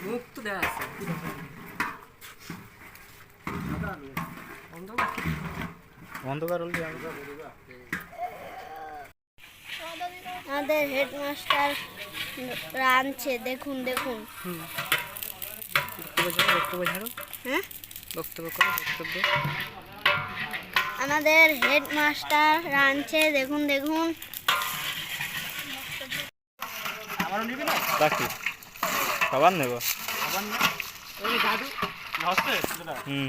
মুখ তো দেওয়া আছে অন্ধকার হলে আমাদের হেডমাস্টার রাঁধছে, দেখুন দেখুন। বক্তব্য ছাড়ো, হ্যাঁ, বক্তব্য করো, বক্তব্য। আমাদের হেডমাস্টার রাঁধছে, দেখুন দেখুন। রাখি খাবার নেব। হুম